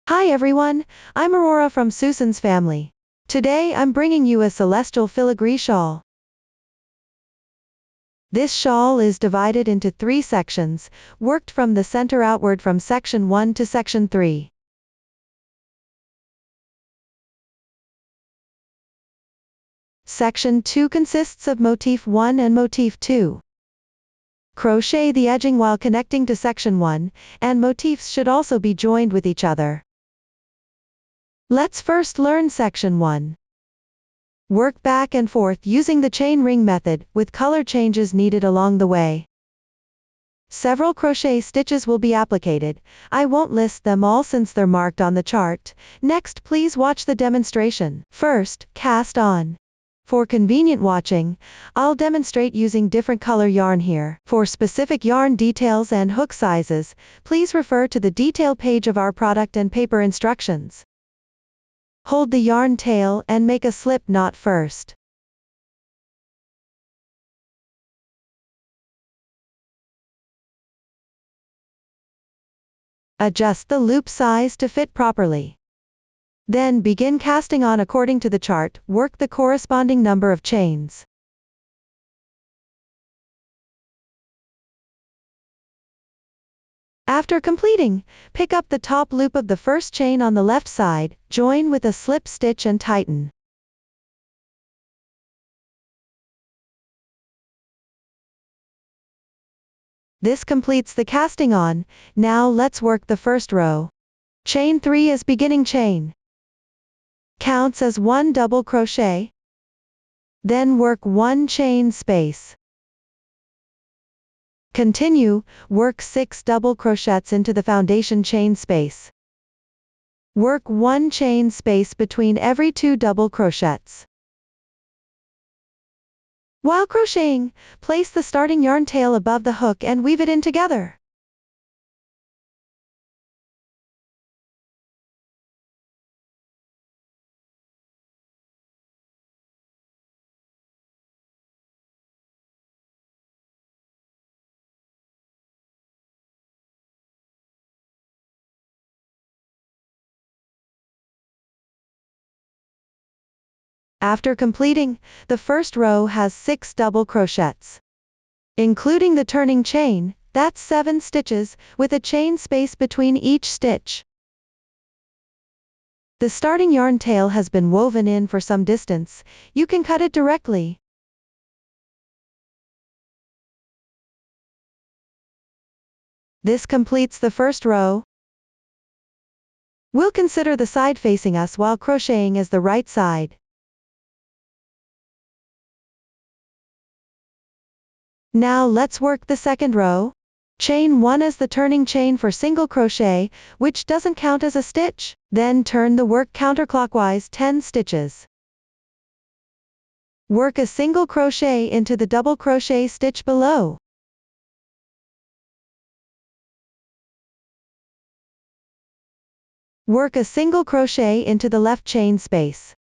Hi everyone, I'm Aurora from Susan's family. Today I'm bringing you a celestial filigree shawl. This shawl is divided into 3 sections, worked from the center outward from section 1 to section 3. Section 2 consists of motif 1 and motif 2. Crochet the edging while connecting to section 1, and motifs should also be joined with each other. Let's first learn section 1. Work back and forth using the chain ring method, with color changes needed along the way. Several crochet stitches will be applicated. I won't list them all since they're marked on the chart. Next, please watch the demonstration. First, cast on. For convenient watching, I'll demonstrate using different color yarn here. For specific yarn details and hook sizes, please refer to the detail page of our product and paper instructions. Hold the yarn tail and make a slip knot first. Adjust the loop size to fit properly. Then begin casting on according to the chart. Work the corresponding number of chains. After completing, pick up the top loop of the first chain on the left side, join with a slip stitch and tighten. This completes the casting on. Now let's work the first row. Chain 3 as beginning chain. Counts as 1 double crochet. Then work 1 chain space. Continue, work 6 double crochets into the foundation chain space. Work 1 chain space between every 2 double crochets. While crocheting, place the starting yarn tail above the hook and weave it in together. After completing, the first row has 6 double crochets. Including the turning chain, that's 7 stitches, with a chain space between each stitch. The starting yarn tail has been woven in for some distance. You can cut it directly. This completes the first row. We'll consider the side facing us while crocheting as the right side. Now let's work the second row. Chain 1 as the turning chain for single crochet, which doesn't count as a stitch. Then turn the work counterclockwise 10 stitches. Work a single crochet into the double crochet stitch below. Work a single crochet into the left chain space.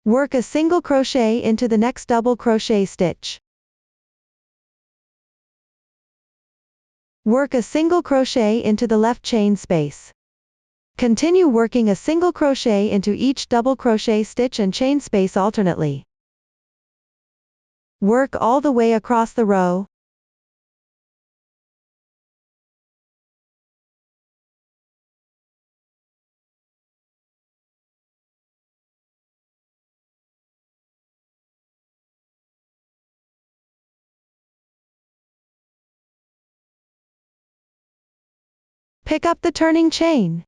Work a single crochet into the next double crochet stitch. Work a single crochet into the left chain space. Continue working a single crochet into each double crochet stitch and chain space alternately. Work all the way across the row. Pick up the turning chain.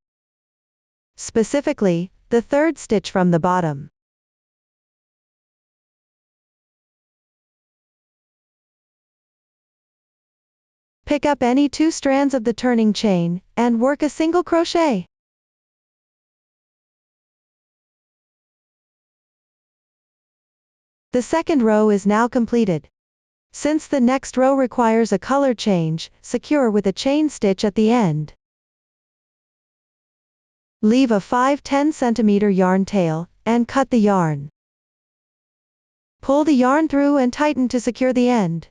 Specifically, the third stitch from the bottom. Pick up any 2 strands of the turning chain, and work a single crochet. The second row is now completed. Since the next row requires a color change, secure with a chain stitch at the end. Leave a 5-10 cm yarn tail, and cut the yarn. Pull the yarn through and tighten to secure the end.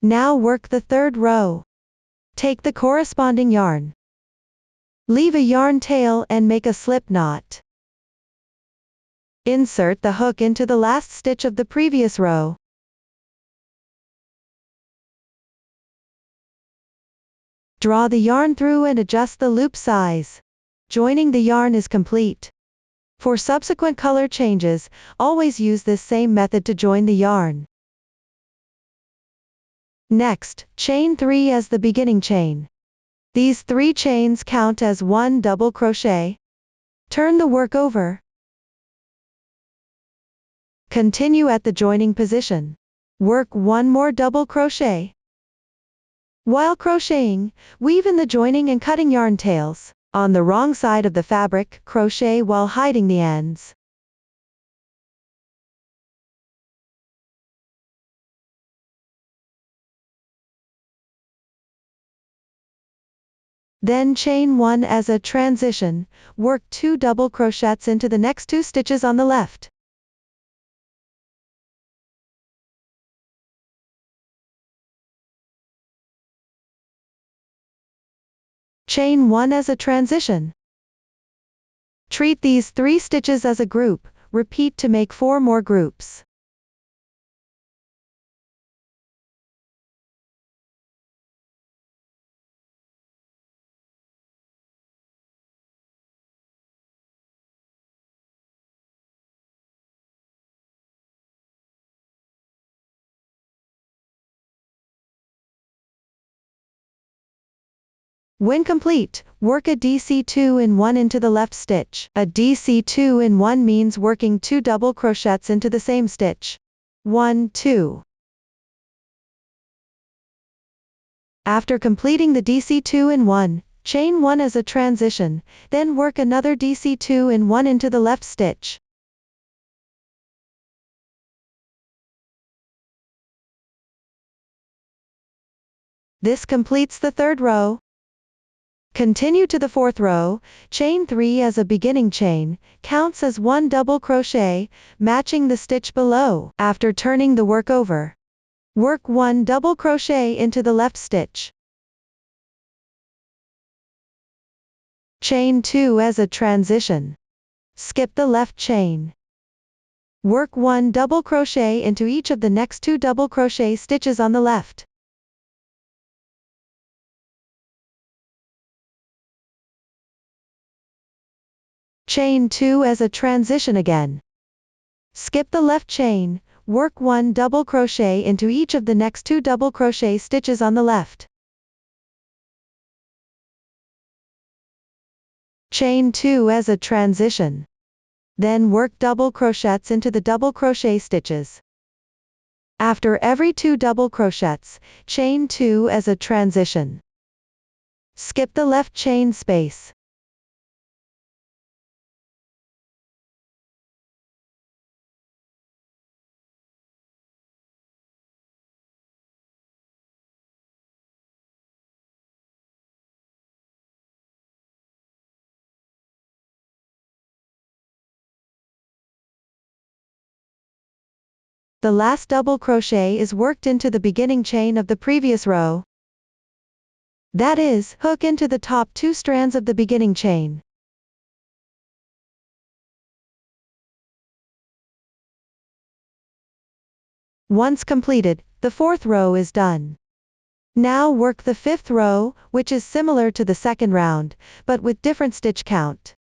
Now work the third row. Take the corresponding yarn. Leave a yarn tail and make a slip knot. Insert the hook into the last stitch of the previous row. Draw the yarn through and adjust the loop size. Joining the yarn is complete. For subsequent color changes, always use this same method to join the yarn. Next, chain 3 as the beginning chain. These 3 chains count as 1 double crochet. Turn the work over. Continue at the joining position. Work 1 more double crochet. While crocheting, weave in the joining and cutting yarn tails. On the wrong side of the fabric, crochet while hiding the ends. Then chain 1 as a transition, work 2 double crochets into the next 2 stitches on the left. Chain 1 as a transition. Treat these 3 stitches as a group, repeat to make 4 more groups. When complete, work a DC2 in 1 into the left stitch. A DC2 in 1 means working 2 double crochets into the same stitch. 1, 2. After completing the DC2 in 1, chain 1 as a transition, then work another DC2 in 1 into the left stitch. This completes the third row. Continue to the fourth row, chain 3 as a beginning chain, counts as 1 double crochet, matching the stitch below. After turning the work over, work 1 double crochet into the left stitch. Chain 2 as a transition. Skip the left chain. Work 1 double crochet into each of the next 2 double crochet stitches on the left. Chain 2 as a transition again. Skip the left chain, work 1 double crochet into each of the next 2 double crochet stitches on the left. Chain 2 as a transition. Then work double crochets into the double crochet stitches. After every 2 double crochets, chain 2 as a transition. Skip the left chain space. The last double crochet is worked into the beginning chain of the previous row. That is, hook into the top 2 strands of the beginning chain. Once completed, the fourth row is done. Now work the fifth row, which is similar to the second round, but with different stitch count.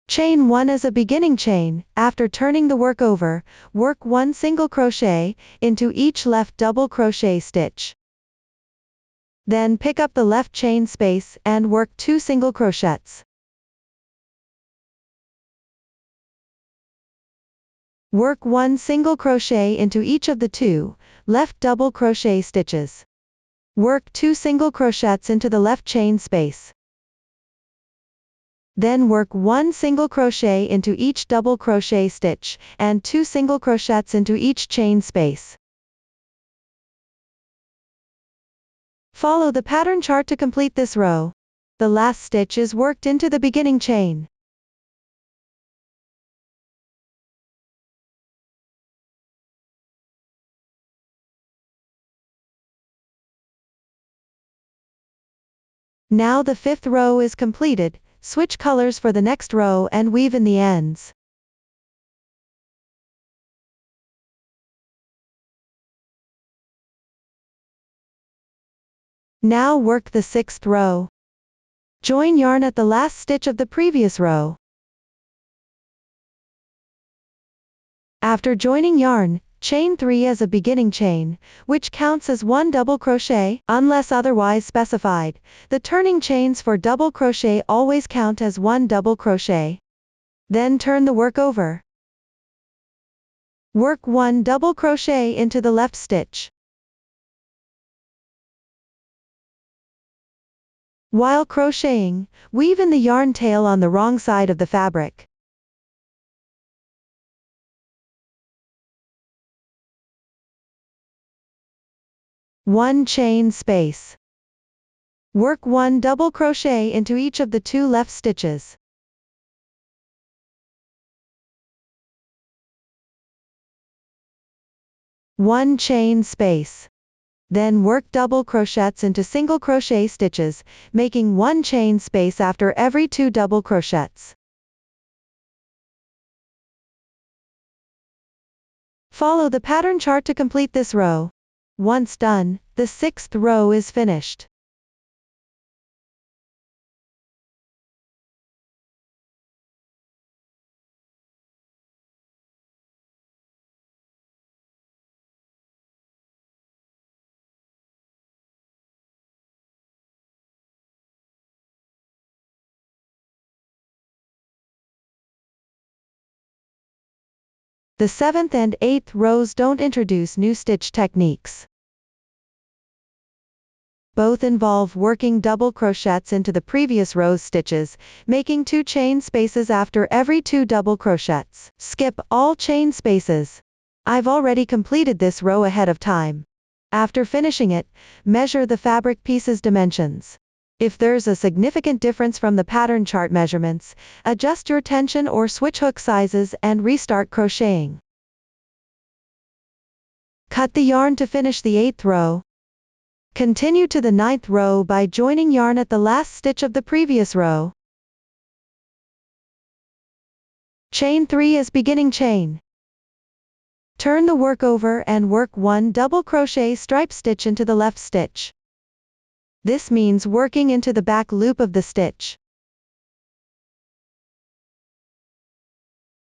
Chain 1 as a beginning chain. After turning the work over, work 1 single crochet into each left double crochet stitch. Then pick up the left chain space and work 2 single crochets. Work 1 single crochet into each of the 2 left double crochet stitches. Work 2 single crochets into the left chain space. Then work 1 single crochet into each double crochet stitch, and 2 single crochets into each chain space. Follow the pattern chart to complete this row. The last stitch is worked into the beginning chain. Now the 5th row is completed, switch colors for the next row and weave in the ends. Now work the 6th row. Join yarn at the last stitch of the previous row. After joining yarn, chain 3 as a beginning chain, which counts as 1 double crochet, unless otherwise specified. The turning chains for double crochet always count as 1 double crochet. Then turn the work over. Work 1 double crochet into the left stitch. While crocheting, weave in the yarn tail on the wrong side of the fabric. One chain space. Work 1 double crochet into each of the 2 left stitches. One chain space. Then work double crochets into single crochet stitches, making 1 chain space after every 2 double crochets. Follow the pattern chart to complete this row. Once done, the 6th row is finished. The 7th and 8th rows don't introduce new stitch techniques. Both involve working double crochets into the previous row's stitches, making 2 chain spaces after every 2 double crochets. Skip all chain spaces. I've already completed this row ahead of time. After finishing it, measure the fabric piece's dimensions. If there's a significant difference from the pattern chart measurements, adjust your tension or switch hook sizes and restart crocheting. Cut the yarn to finish the 8th row. Continue to the 9th row by joining yarn at the last stitch of the previous row. Chain 3 as beginning chain. Turn the work over and work 1 double crochet stripe stitch into the left stitch. This means working into the back loop of the stitch.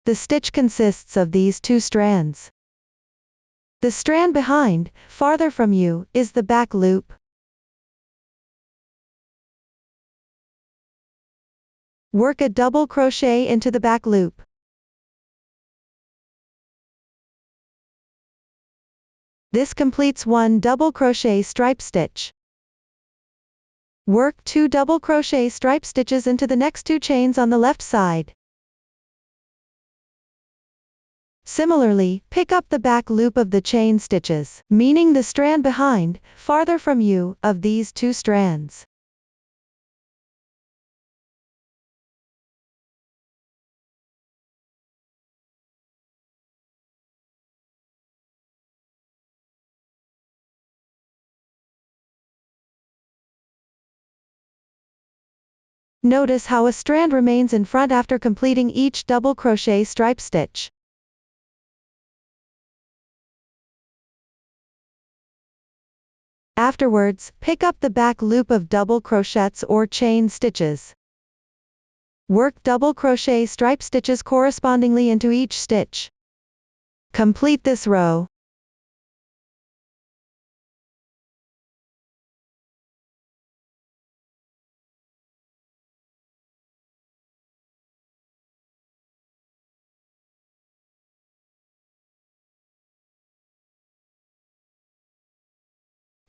The stitch consists of these 2 strands. The strand behind, farther from you, is the back loop. Work a double crochet into the back loop. This completes 1 double crochet stripe stitch. Work 2 double crochet stripe stitches into the next 2 chains on the left side. Similarly, pick up the back loop of the chain stitches, meaning the strand behind, farther from you, of these 2 strands. Notice how a strand remains in front after completing each double crochet stripe stitch. Afterwards, pick up the back loop of double crochets or chain stitches. Work double crochet stripe stitches correspondingly into each stitch. Complete this row.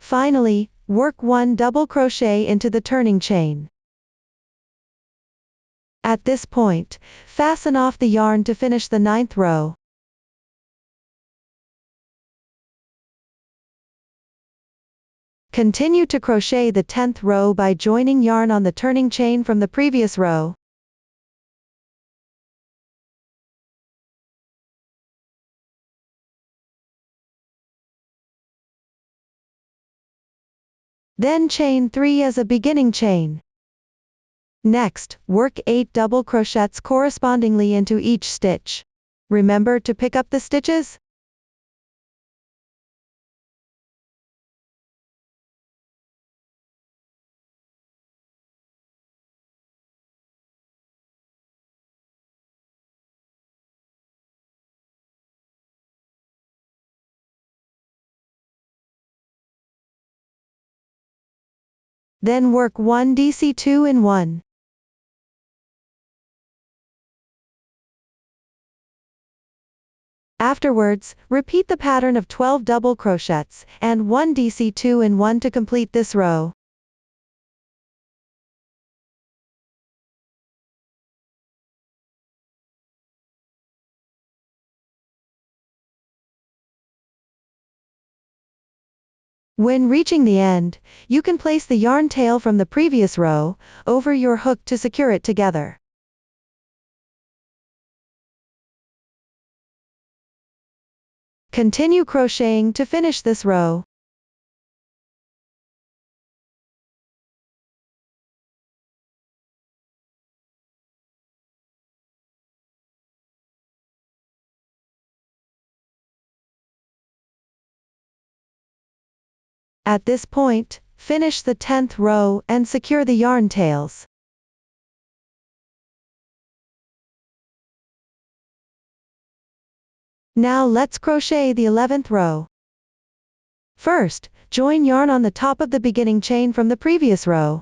Finally, work 1 double crochet into the turning chain. At this point, fasten off the yarn to finish the 9th row. Continue to crochet the 10th row by joining yarn on the turning chain from the previous row. Then chain 3 as a beginning chain. Next, work 8 double crochets correspondingly into each stitch. Remember to pick up the stitches? Then work 1 DC2 in 1. Afterwards, repeat the pattern of 12 double crochets, and 1 DC2 in 1 to complete this row. When reaching the end, you can place the yarn tail from the previous row over your hook to secure it together. Continue crocheting to finish this row. At this point, finish the 10th row and secure the yarn tails. Now let's crochet the 11th row. First, join yarn on the top of the beginning chain from the previous row.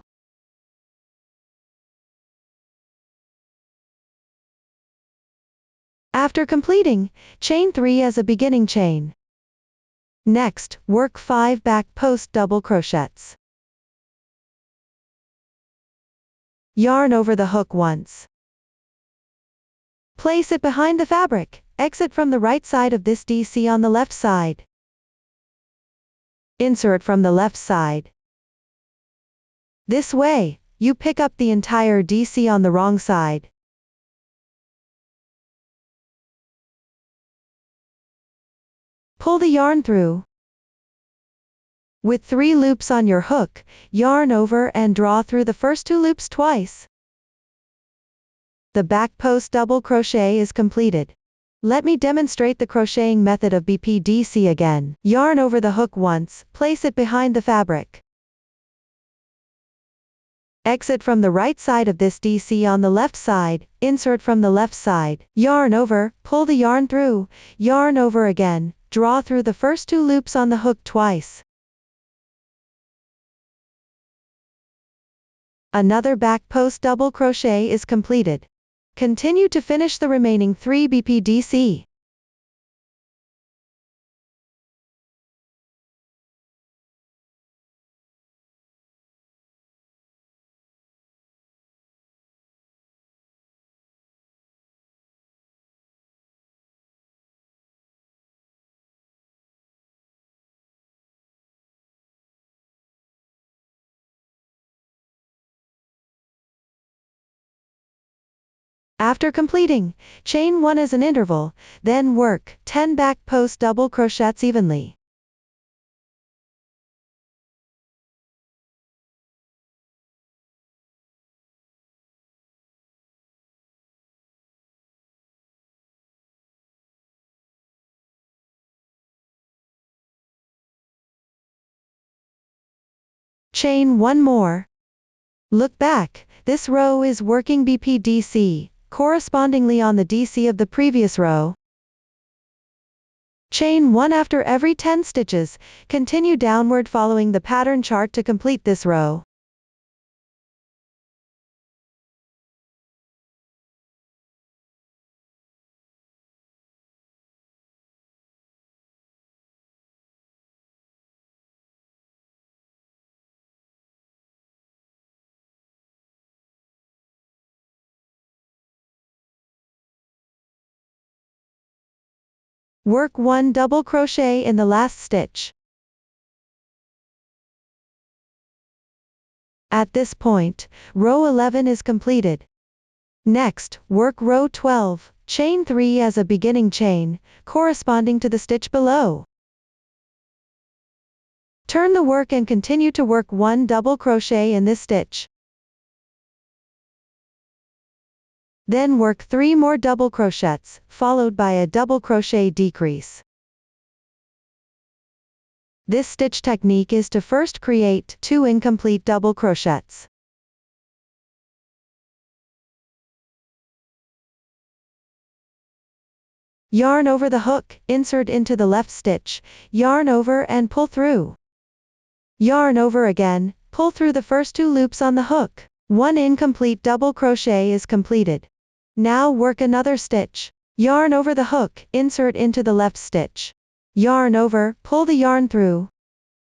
After completing, chain 3 as a beginning chain. Next, work 5 back post double crochets. Yarn over the hook once. Place it behind the fabric. Exit from the right side of this DC on the left side. Insert from the left side. This way, you pick up the entire DC on the wrong side. Pull the yarn through. With 3 loops on your hook, yarn over and draw through the first 2 loops twice. The back post double crochet is completed. Let me demonstrate the crocheting method of BPDC again. Yarn over the hook once, place it behind the fabric. Exit from the right side of this DC on the left side, insert from the left side, yarn over, pull the yarn through, yarn over again, draw through the first 2 loops on the hook twice. Another back post double crochet is completed. Continue to finish the remaining 3 BPDC. After completing, chain 1 as an interval, then work 10 back post double crochets evenly. Chain 1 more. Look back, this row is working BPDC, correspondingly on the DC of the previous row. Chain 1 after every 10 stitches, continue downward following the pattern chart to complete this row. Work 1 double crochet in the last stitch. At this point, row 11 is completed. Next, work row 12, chain 3 as a beginning chain, corresponding to the stitch below. Turn the work and continue to work 1 double crochet in this stitch. Then work 3 more double crochets, followed by a double crochet decrease. This stitch technique is to first create 2 incomplete double crochets. Yarn over the hook, insert into the left stitch, yarn over and pull through. Yarn over again, pull through the first 2 loops on the hook. 1 incomplete double crochet is completed. Now work another stitch. Yarn over the hook, insert into the left stitch. Yarn over, pull the yarn through.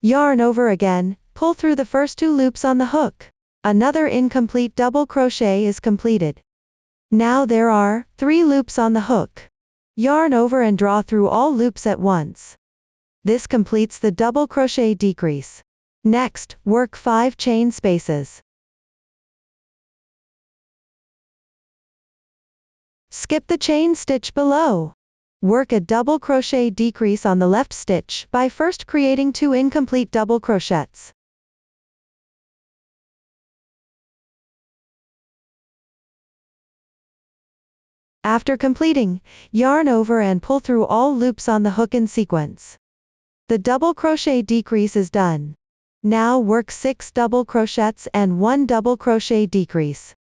Yarn over again, pull through the first 2 loops on the hook. Another incomplete double crochet is completed. Now there are 3 loops on the hook. Yarn over and draw through all loops at once. This completes the double crochet decrease. Next, work 5 chain spaces. Skip the chain stitch below. Work a double crochet decrease on the left stitch by first creating 2 incomplete double crochets. After completing, yarn over and pull through all loops on the hook in sequence. The double crochet decrease is done. Now work 6 double crochets and 1 double crochet decrease.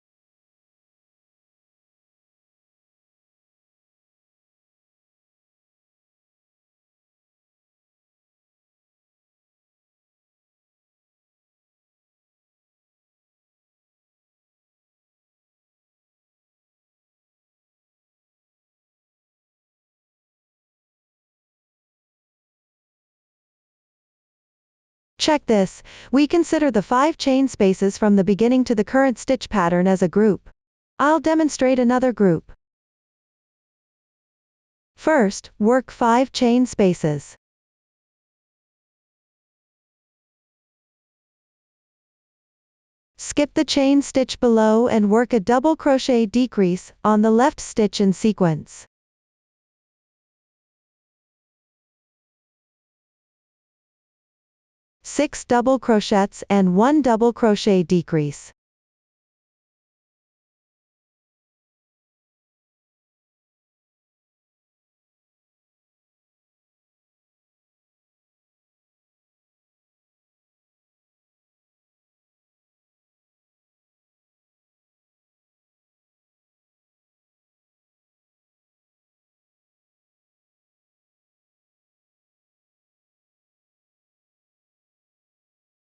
Check this, we consider the 5 chain spaces from the beginning to the current stitch pattern as a group. I'll demonstrate another group. First, work 5 chain spaces. Skip the chain stitch below and work a double crochet decrease on the left stitch in sequence. Six double crochets and 1 double crochet decrease.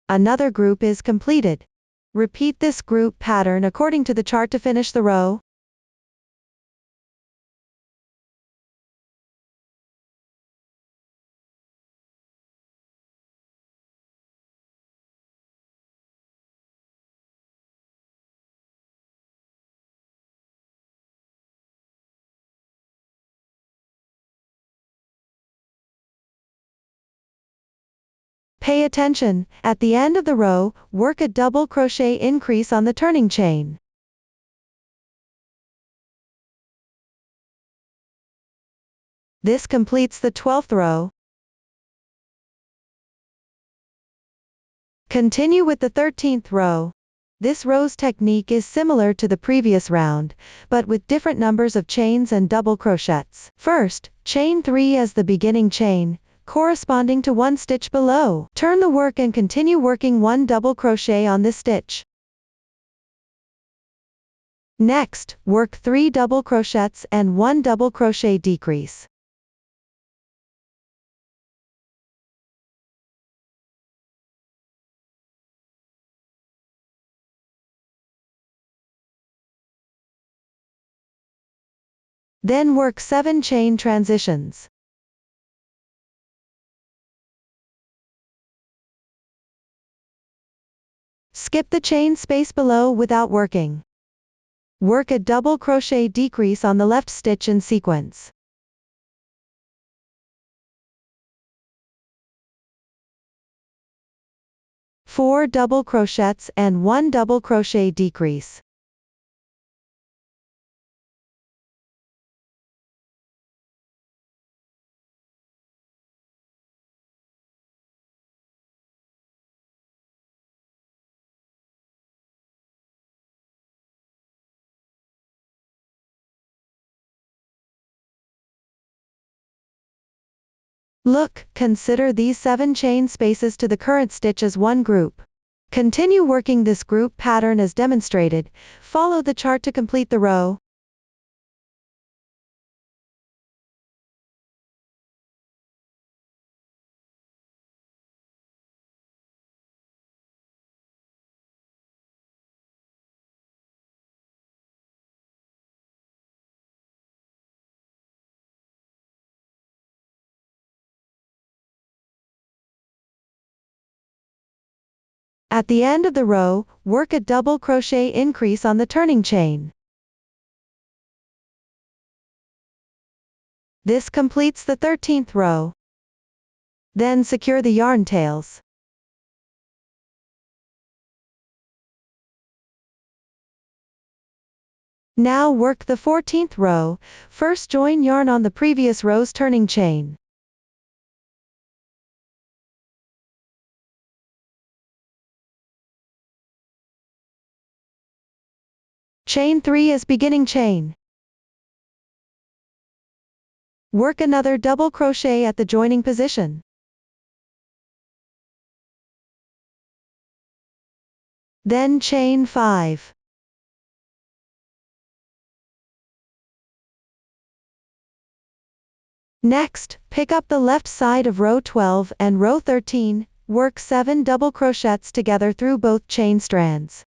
Another group is completed. Repeat this group pattern according to the chart to finish the row. Pay attention, at the end of the row, work a double crochet increase on the turning chain. This completes the 12th row. Continue with the 13th row. This row's technique is similar to the previous round, but with different numbers of chains and double crochets. First, chain 3 as the beginning chain, corresponding to 1 stitch below. Turn the work and continue working 1 double crochet on this stitch. Next, work 3 double crochets and 1 double crochet decrease. Then work 7 chain transitions. Skip the chain space below without working. Work a double crochet decrease on the left stitch in sequence. Four double crochets and 1 double crochet decrease. Look, consider these 7 chain spaces to the current stitch as one group. Continue working this group pattern as demonstrated. Follow the chart to complete the row. At the end of the row, work a double crochet increase on the turning chain. This completes the 13th row. Then secure the yarn tails. Now work the 14th row. First join yarn on the previous row's turning chain. Chain 3 as beginning chain. Work another double crochet at the joining position. Then chain 5. Next, pick up the left side of row 12 and row 13, work 7 double crochets together through both chain strands.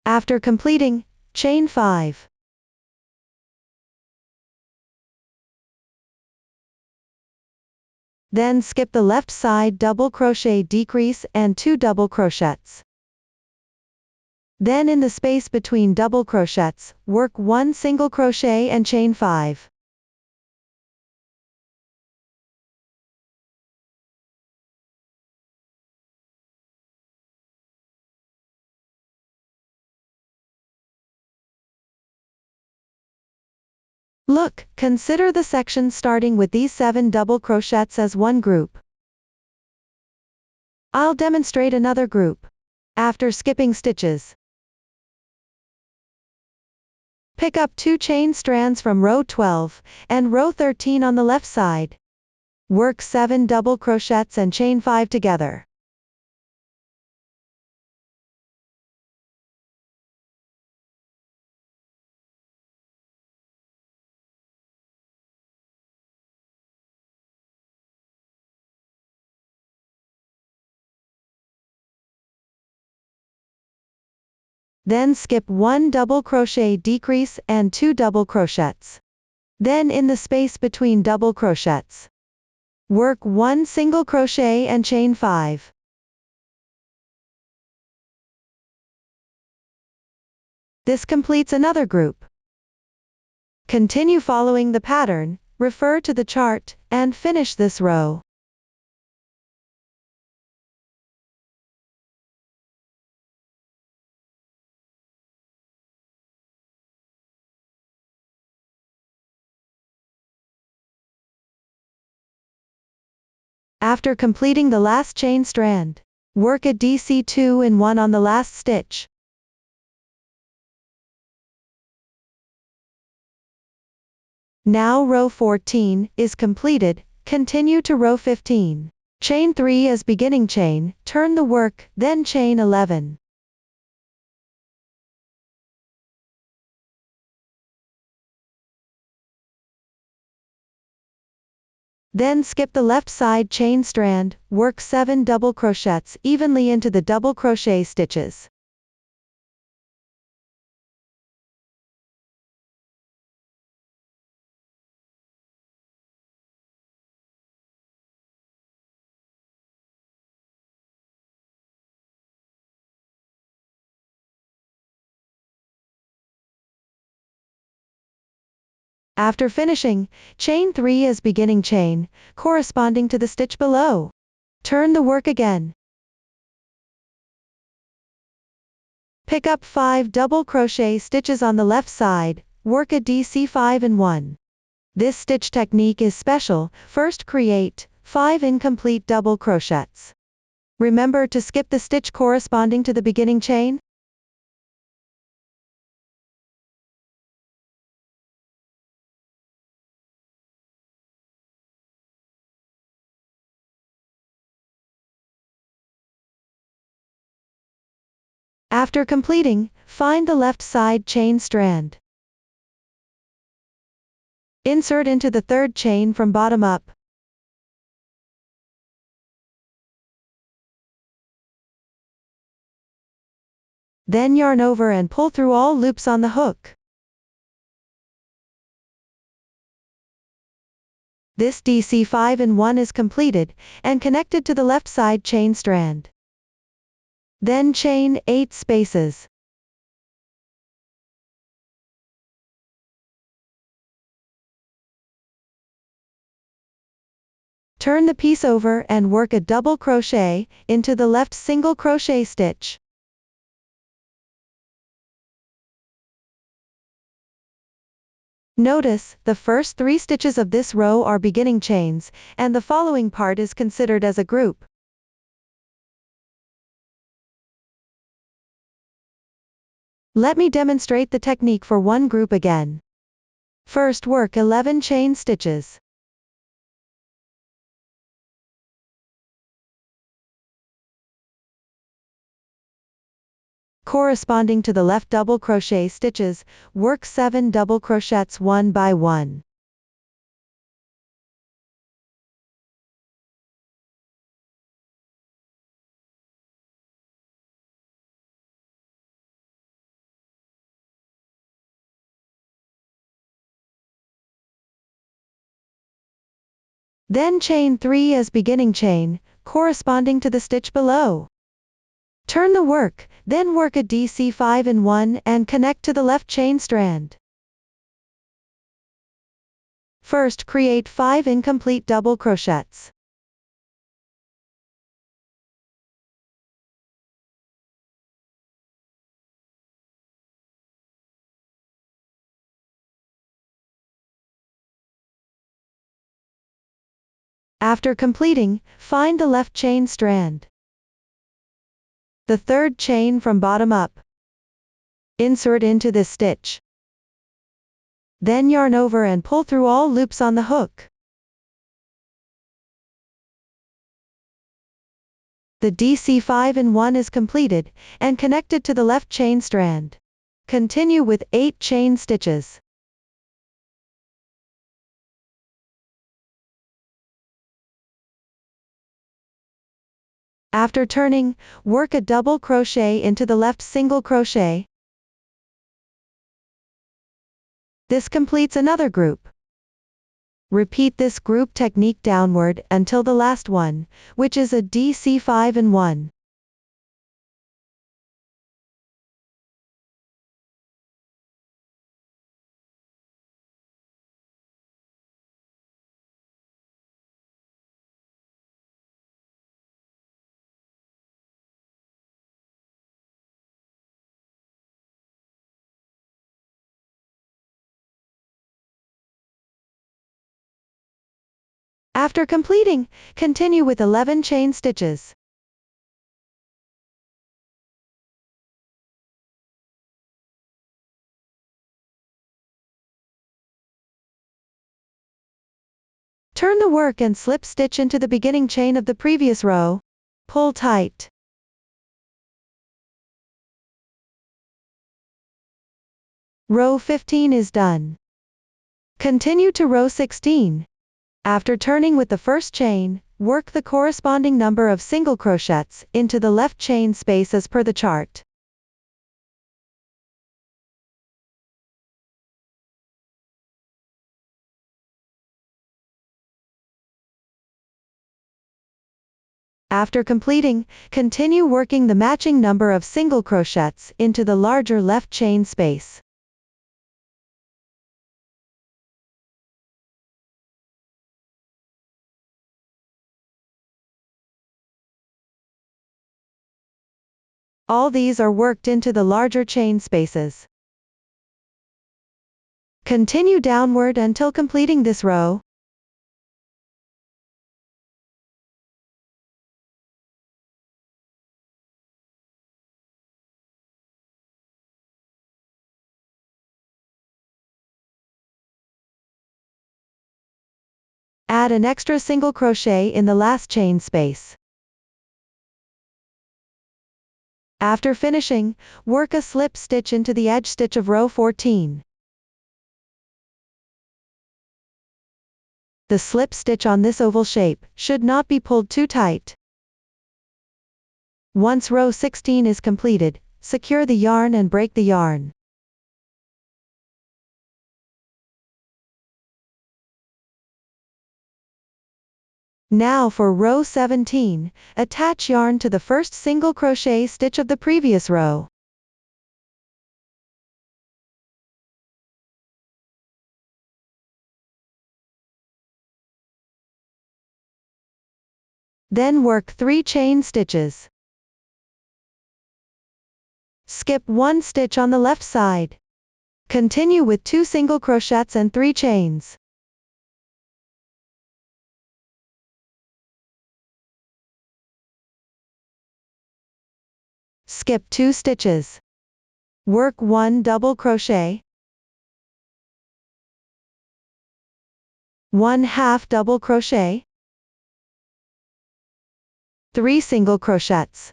After completing, chain 5. Then skip the left side double crochet decrease and 2 double crochets. Then in the space between double crochets, work 1 single crochet and chain 5. Look, consider the section starting with these 7 double crochets as one group. I'll demonstrate another group. After skipping stitches, pick up 2 chain strands from row 12 and row 13 on the left side. Work 7 double crochets and chain 5 together. Then skip 1 double crochet decrease and 2 double crochets. Then in the space between double crochets, work 1 single crochet and chain 5. This completes another group. Continue following the pattern, refer to the chart, and finish this row. After completing the last chain strand, work a DC2 in 1 on the last stitch. Now row 14 is completed, continue to row 15. Chain 3 as beginning chain, turn the work, then chain 11. Then skip the left side chain strand, work 7 double crochets evenly into the double crochet stitches. After finishing, chain 3 as beginning chain, corresponding to the stitch below. Turn the work again. Pick up 5 double crochet stitches on the left side, work a DC5 in 1. This stitch technique is special. First create 5 incomplete double crochets. Remember to skip the stitch corresponding to the beginning chain. After completing, find the left side chain strand. Insert into the third chain from bottom up. Then yarn over and pull through all loops on the hook. This DC5 in 1 is completed, and connected to the left side chain strand. Then chain 8 spaces. Turn the piece over and work a double crochet into the left single crochet stitch. Notice, the first 3 stitches of this row are beginning chains, and the following part is considered as a group. Let me demonstrate the technique for one group again. First work 11 chain stitches. Corresponding to the left double crochet stitches, work 7 double crochets one by one. Then chain 3 as beginning chain, corresponding to the stitch below. Turn the work, then work a DC5 in 1 and connect to the left chain strand. First create 5 incomplete double crochets. After completing, find the left chain strand. The third chain from bottom up. Insert into this stitch. Then yarn over and pull through all loops on the hook. The DC5 in 1 is completed, and connected to the left chain strand. Continue with 8 chain stitches. After turning, work a double crochet into the left single crochet. This completes another group. Repeat this group technique downward until the last one, which is a DC5 in 1. After completing, continue with 11 chain stitches. Turn the work and slip stitch into the beginning chain of the previous row. Pull tight. Row 15 is done. Continue to row 16. After turning with the first chain, work the corresponding number of single crochets into the left chain space as per the chart. After completing, continue working the matching number of single crochets into the larger left chain space. All these are worked into the larger chain spaces. Continue downward until completing this row. Add an extra single crochet in the last chain space. After finishing, work a slip stitch into the edge stitch of row 14. The slip stitch on this oval shape should not be pulled too tight. Once row 16 is completed, secure the yarn and break the yarn. Now for row 17, attach yarn to the first single crochet stitch of the previous row. Then work 3 chain stitches. Skip 1 stitch on the left side. Continue with 2 single crochets and 3 chains. Skip 2 stitches. Work 1 double crochet, 1 half double crochet, 3 single crochets.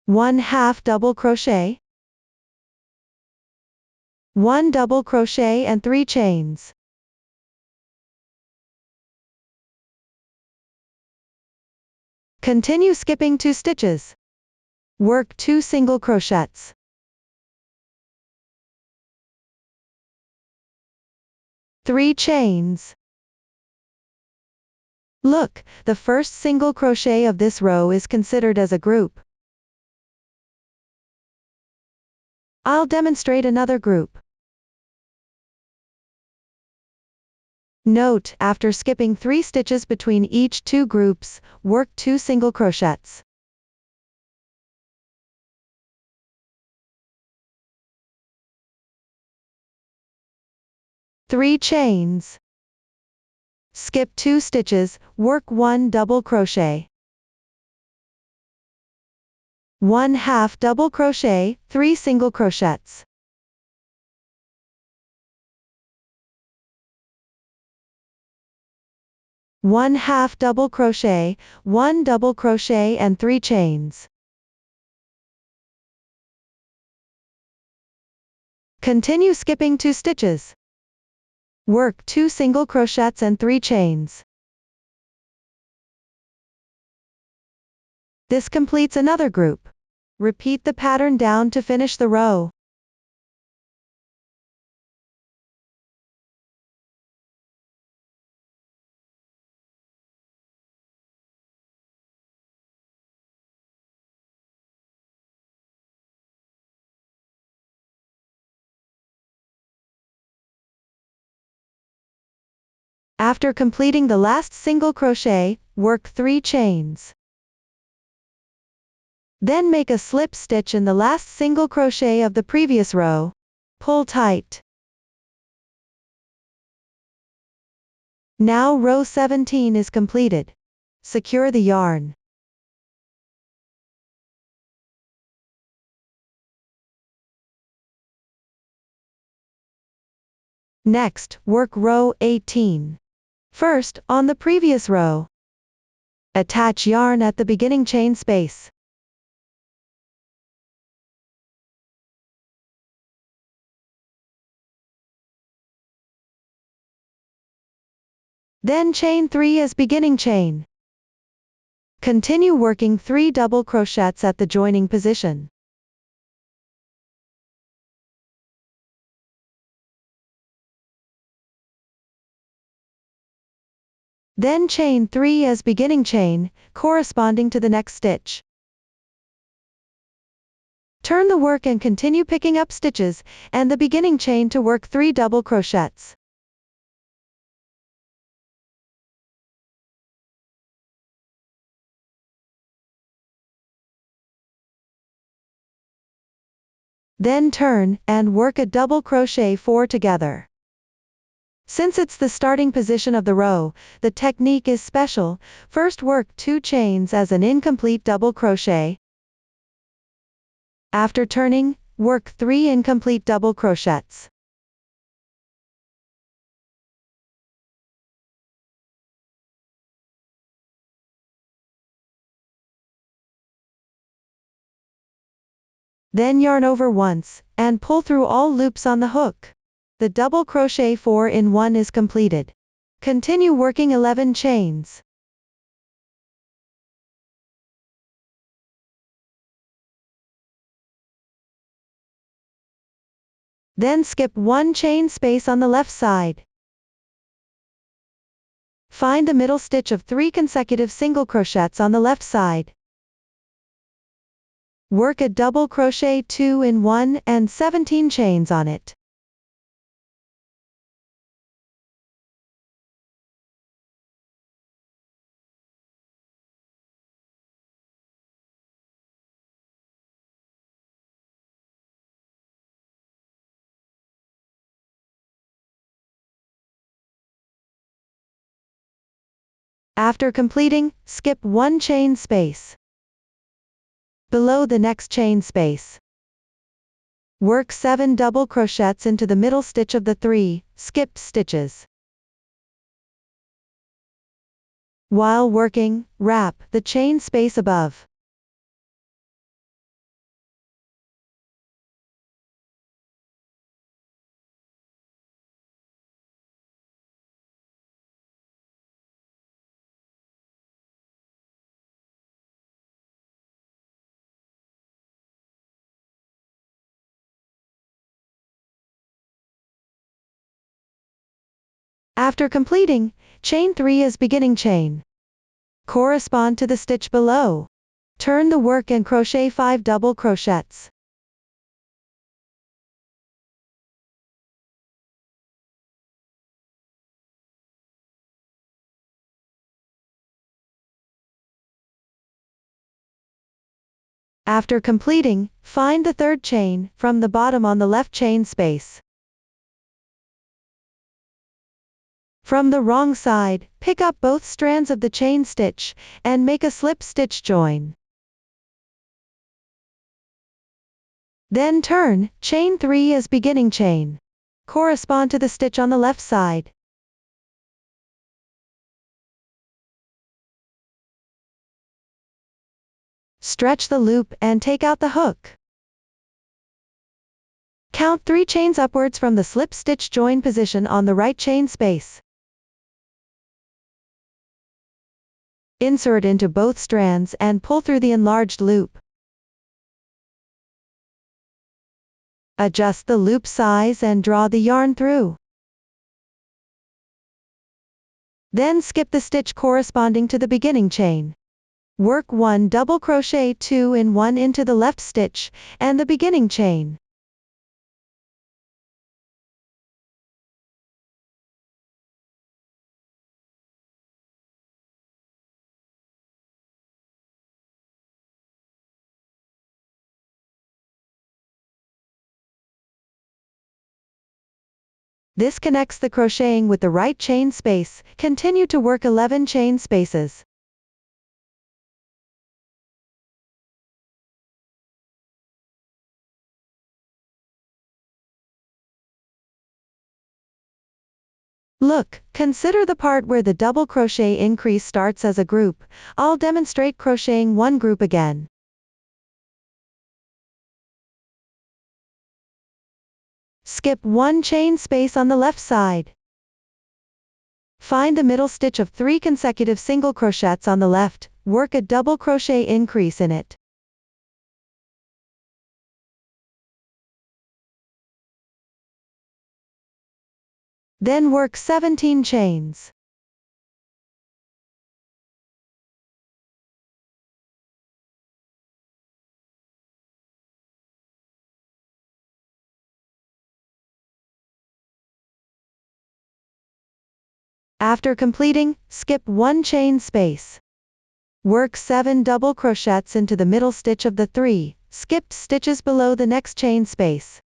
One half double crochet, 1 double crochet and 3 chains. Continue skipping 2 stitches. Work 2 single crochets. Three chains. Look, the first single crochet of this row is considered as a group. I'll demonstrate another group. Note, after skipping 3 stitches between each 2 groups, work 2 single crochets. Three chains. Skip 2 stitches, work 1 double crochet. 1 half double crochet, 3 single crochets. One half double crochet, 1 double crochet and 3 chains. Continue skipping 2 stitches. Work 2 single crochets and 3 chains. This completes another group. Repeat the pattern down to finish the row. After completing the last single crochet, work 3 chains. Then make a slip stitch in the last single crochet of the previous row. Pull tight. Now row 17 is completed. Secure the yarn. Next, work row 18. First, on the previous row, attach yarn at the beginning chain space. Then chain 3 as beginning chain. Continue working 3 double crochets at the joining position. Then chain 3 as beginning chain, corresponding to the next stitch. Turn the work and continue picking up stitches, and the beginning chain to work 3 double crochets. Then turn, and work a double crochet 4 together. Since it's the starting position of the row, the technique is special. First work 2 chains as an incomplete double crochet. After turning, work 3 incomplete double crochets. Then yarn over once, and pull through all loops on the hook. The double crochet 4 in 1 is completed. Continue working 11 chains. Then skip 1 chain space on the left side. Find the middle stitch of 3 consecutive single crochets on the left side. Work a double crochet 2 in 1 and 17 chains on it. After completing, skip 1 chain space. Below the next chain space, work 7 double crochets into the middle stitch of the 3 skipped stitches. While working, wrap the chain space above. After completing, chain 3 as beginning chain. Correspond to the stitch below. Turn the work and crochet 5 double crochets. After completing, find the third chain from the bottom on the left chain space. From the wrong side, pick up both strands of the chain stitch, and make a slip stitch join. Then turn, chain 3 as beginning chain. Correspond to the stitch on the left side. Stretch the loop and take out the hook. Count 3 chains upwards from the slip stitch join position on the right chain space. Insert into both strands and pull through the enlarged loop. Adjust the loop size and draw the yarn through. Then skip the stitch corresponding to the beginning chain. Work 1 double crochet 2 in 1 into the left stitch, and the beginning chain. This connects the crocheting with the right chain space. Continue to work 11 chain spaces. Look, consider the part where the double crochet increase starts as a group. I'll demonstrate crocheting one group again. Skip 1 chain space on the left side. Find the middle stitch of 3 consecutive single crochets on the left, work a double crochet increase in it. Then work 17 chains. After completing, skip 1 chain space. Work 7 double crochets into the middle stitch of the 3 skipped stitches below the next chain space.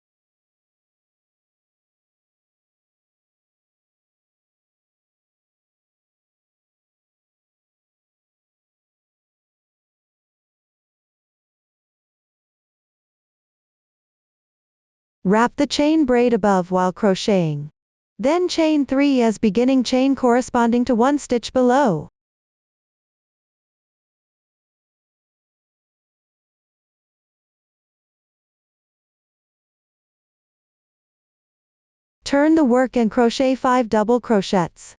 Wrap the chain braid above while crocheting. Then chain 3 as beginning chain corresponding to 1 stitch below. Turn the work and crochet 5 double crochets.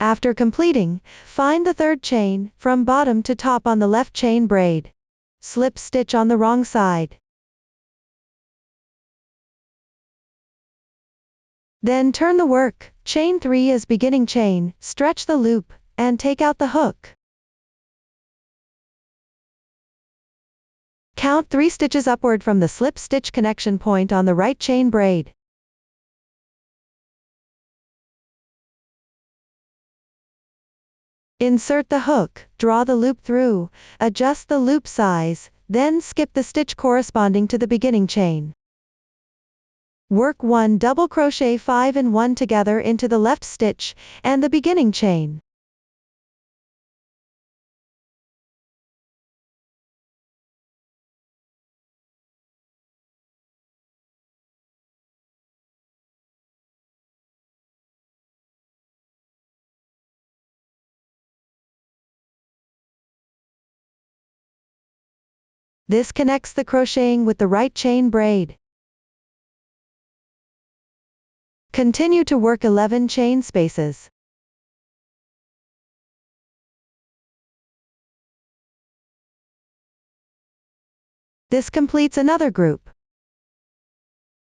After completing, find the third chain, from bottom to top on the left chain braid. Slip stitch on the wrong side. Then turn the work, chain 3 as beginning chain, stretch the loop, and take out the hook. Count 3 stitches upward from the slip stitch connection point on the right chain braid. Insert the hook, draw the loop through, adjust the loop size, then skip the stitch corresponding to the beginning chain. Work 1 double crochet 5 and 1 together into the left stitch, and the beginning chain. This connects the crocheting with the right chain braid. Continue to work 11 chain spaces. This completes another group.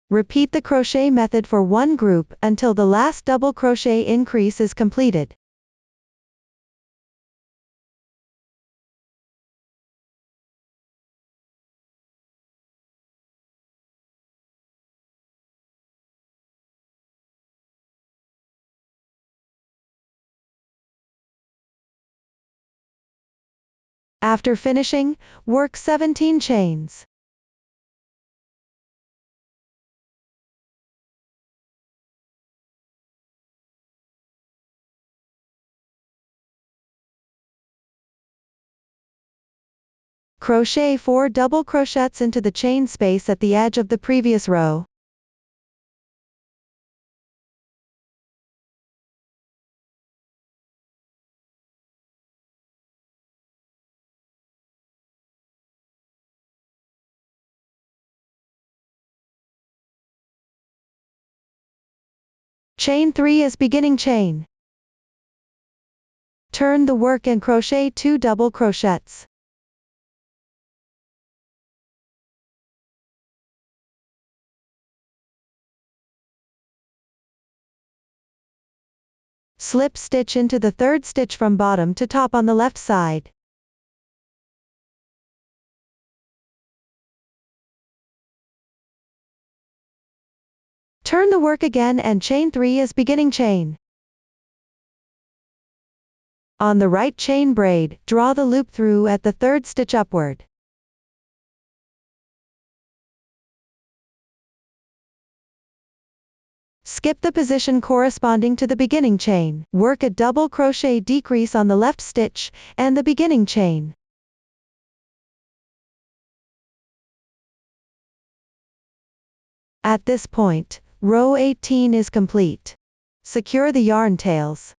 Repeat the crochet method for one group until the last double crochet increase is completed. After finishing, work 17 chains. Crochet 4 double crochets into the chain space at the edge of the previous row. Chain 3 as beginning chain. Turn the work and crochet 2 double crochets. Slip stitch into the third stitch from bottom to top on the left side. Turn the work again and chain 3 as beginning chain. On the right chain braid, draw the loop through at the third stitch upward. Skip the position corresponding to the beginning chain. Work a double crochet decrease on the left stitch and the beginning chain. At this point, row 18 is complete. Secure the yarn tails.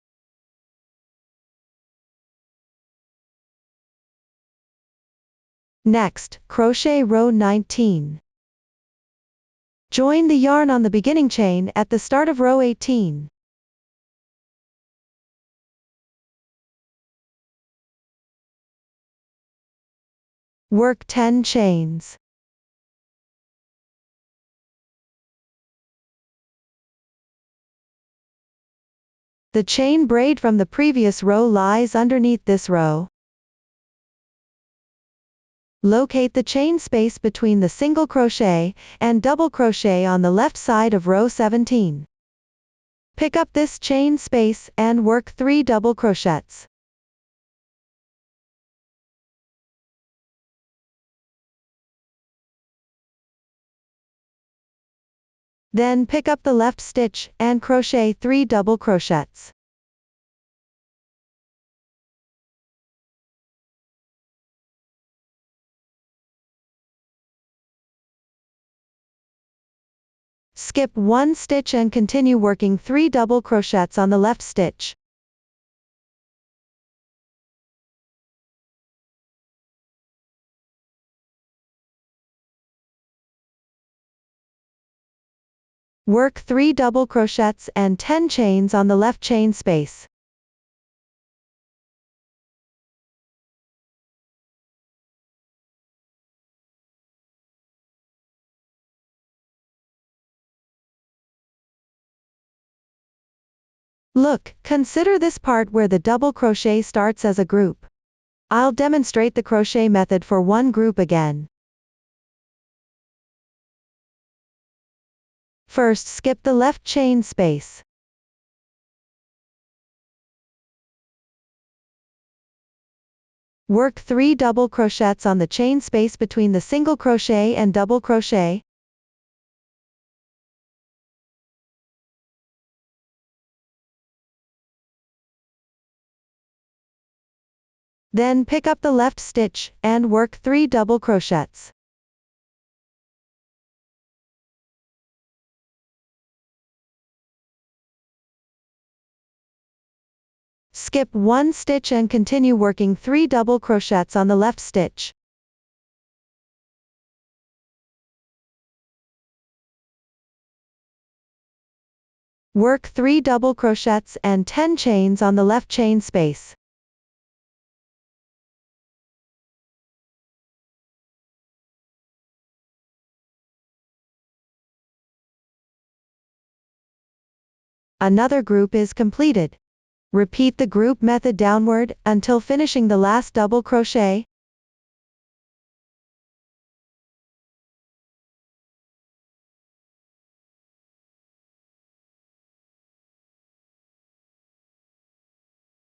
Next, crochet row 19. Join the yarn on the beginning chain at the start of row 18. Work 10 chains. The chain braid from the previous row lies underneath this row. Locate the chain space between the single crochet and double crochet on the left side of row 17. Pick up this chain space and work 3 double crochets. Then pick up the left stitch and crochet 3 double crochets. Skip 1 stitch and continue working 3 double crochets on the left stitch. Work 3 double crochets and 10 chains on the left chain space. Look, consider this part where the double crochet starts as a group. I'll demonstrate the crochet method for one group again. First, skip the left chain space. Work 3 double crochets on the chain space between the single crochet and double crochet. Then pick up the left stitch and work 3 double crochets. Skip 1 stitch and continue working 3 double crochets on the left stitch. Work 3 double crochets and 10 chains on the left chain space. Another group is completed. Repeat the group method downward until finishing the last double crochet.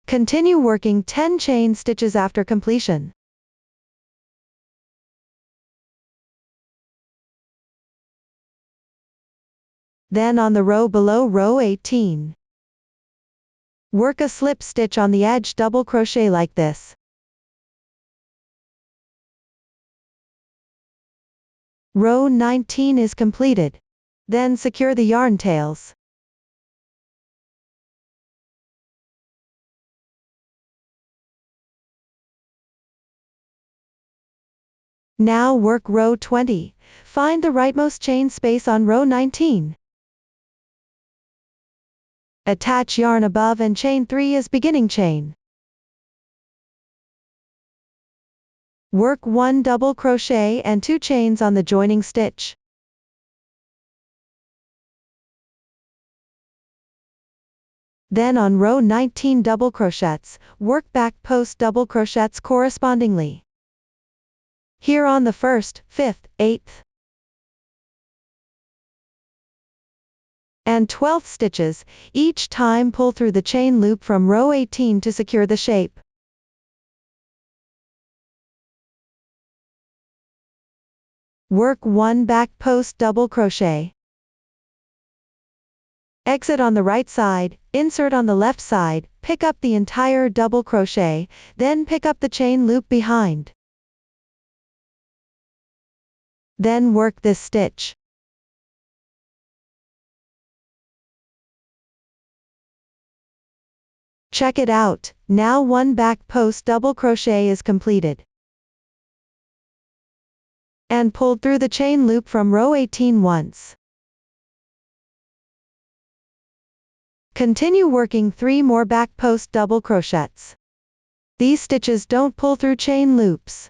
Continue working 10 chain stitches after completion. Then on the row below row 18, work a slip stitch on the edge double crochet like this. Row 19 is completed. Then secure the yarn tails. Now work row 20. Find the rightmost chain space on row 19. Attach yarn above and chain 3 as beginning chain. Work 1 double crochet and 2 chains on the joining stitch. Then on row 19 double crochets, work back post double crochets correspondingly. Here on the 1st, 5th, 8th, and 12th stitches, each time pull through the chain loop from row 18 to secure the shape. Work 1 back post double crochet. Exit on the right side, insert on the left side, pick up the entire double crochet, then pick up the chain loop behind. Then work this stitch. Check it out, now 1 back post double crochet is completed. And pulled through the chain loop from row 18 once. Continue working 3 more back post double crochets. These stitches don't pull through chain loops.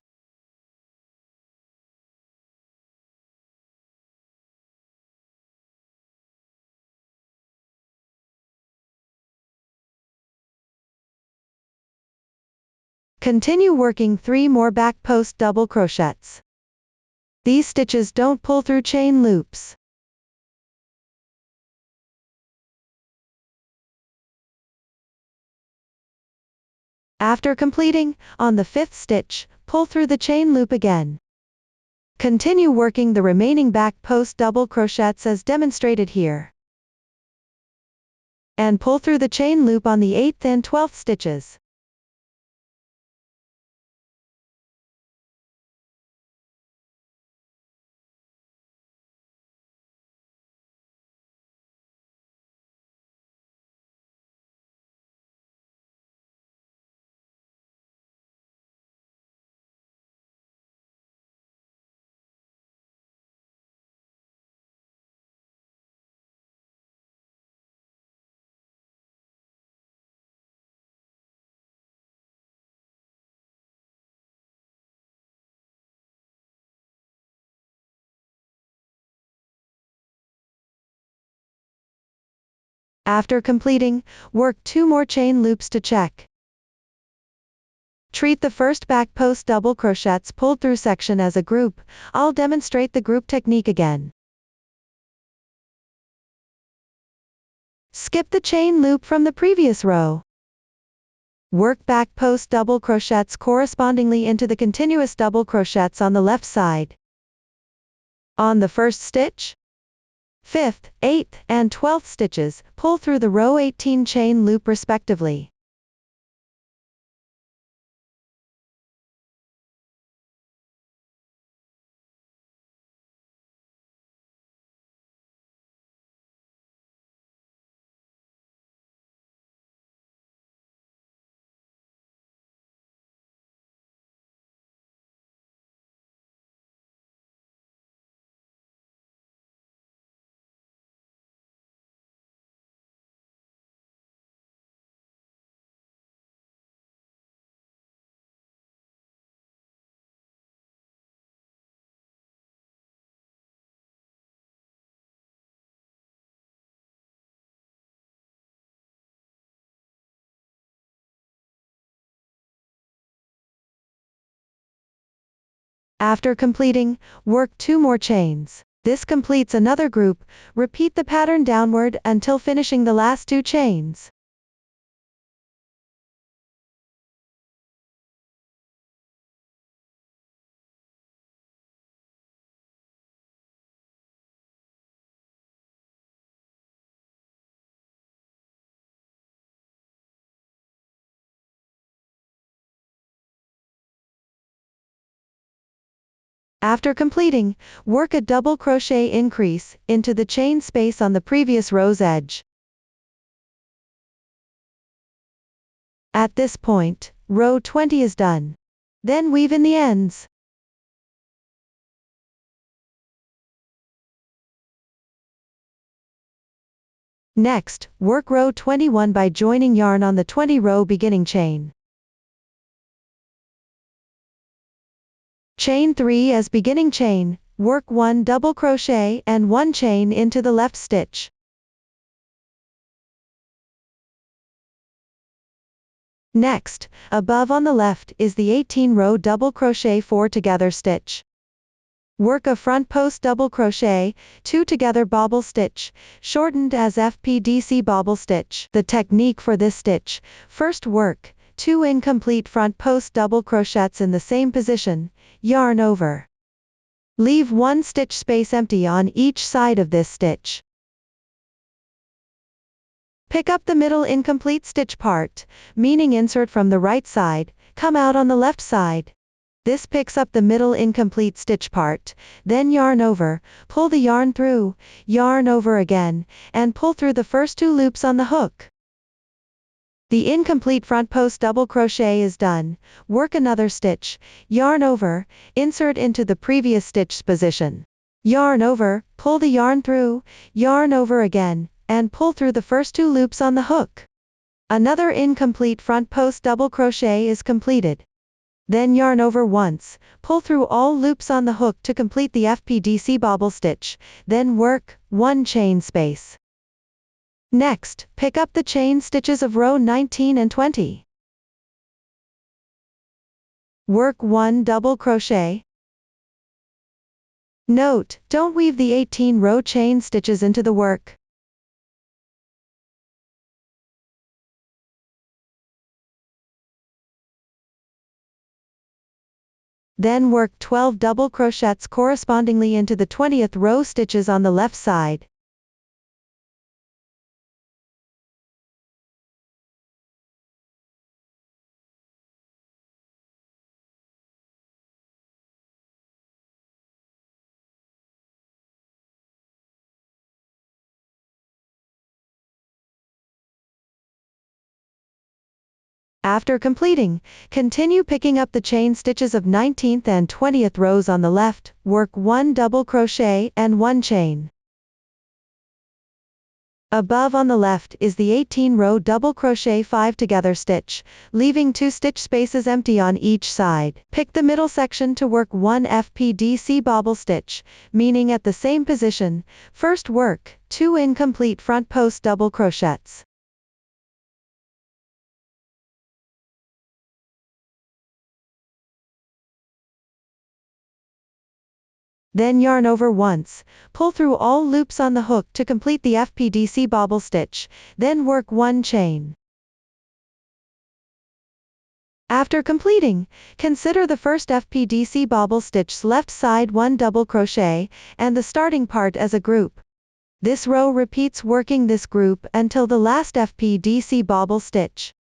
Continue working 3 more back post double crochets. These stitches don't pull through chain loops. After completing, on the 5th stitch, pull through the chain loop again. Continue working the remaining back post double crochets as demonstrated here. And pull through the chain loop on the 8th and 12th stitches. After completing, work 2 more chain loops to check. Treat the first back post double crochets pulled through section as a group. I'll demonstrate the group technique again. Skip the chain loop from the previous row. Work back post double crochets correspondingly into the continuous double crochets on the left side. On the first stitch, 5th, 8th, and 12th stitches, pull through the row 18 chain loop respectively. After completing, work 2 more chains. This completes another group. Repeat the pattern downward until finishing the last 2 chains. After completing, work a double crochet increase into the chain space on the previous row's edge. At this point, row 20 is done. Then weave in the ends. Next, work row 21 by joining yarn on the 20 row beginning chain. Chain 3 as beginning chain, work 1 double crochet and 1 chain into the left stitch. Next, above on the left is the 18 row double crochet 4 together stitch. Work a front post double crochet, 2 together bobble stitch, shortened as FPDC bobble stitch. The technique for this stitch: first work 2 incomplete front post double crochets in the same position, yarn over. Leave 1 stitch space empty on each side of this stitch. Pick up the middle incomplete stitch part, meaning insert from the right side, come out on the left side. This picks up the middle incomplete stitch part, then yarn over, pull the yarn through, yarn over again, and pull through the first 2 loops on the hook. The incomplete front post double crochet is done. Work another stitch, yarn over, insert into the previous stitch position. Yarn over, pull the yarn through, yarn over again, and pull through the first 2 loops on the hook. Another incomplete front post double crochet is completed. Then yarn over once, pull through all loops on the hook to complete the FPDC bobble stitch, then work 1 chain space. Next, pick up the chain stitches of row 19 and 20. Work 1 double crochet. Note, don't weave the 18-row chain stitches into the work. Then work 12 double crochets correspondingly into the 20th row stitches on the left side. After completing, continue picking up the chain stitches of 19th and 20th rows on the left, work 1 double crochet and 1 chain. Above on the left is the 18-row double crochet 5 together stitch, leaving 2 stitch spaces empty on each side. Pick the middle section to work 1 FPDC bobble stitch, meaning at the same position, first work 2 incomplete front post double crochets. Then yarn over once, pull through all loops on the hook to complete the FPDC bobble stitch, then work 1 chain. After completing, consider the first FPDC bobble stitch's left side 1 double crochet, and the starting part as a group. This row repeats working this group until the last FPDC bobble stitch.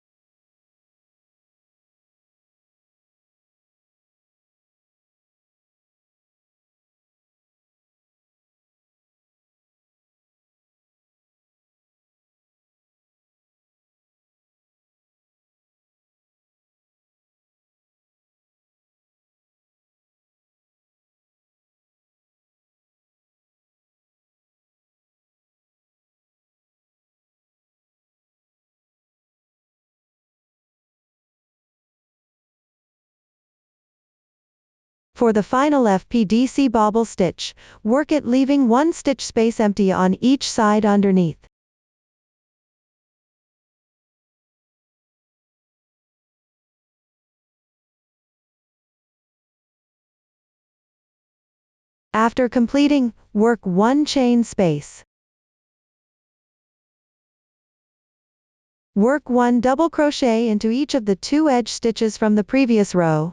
For the final FPDC bobble stitch, work it leaving 1 stitch space empty on each side underneath. After completing, work 1 chain space. Work 1 double crochet into each of the 2 edge stitches from the previous row.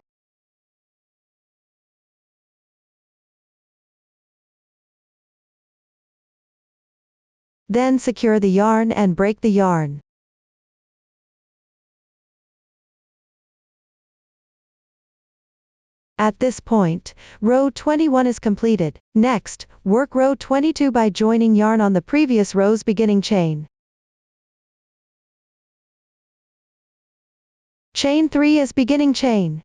Then secure the yarn and break the yarn. At this point, row 21 is completed. Next, work row 22 by joining yarn on the previous row's beginning chain. Chain 3 as beginning chain.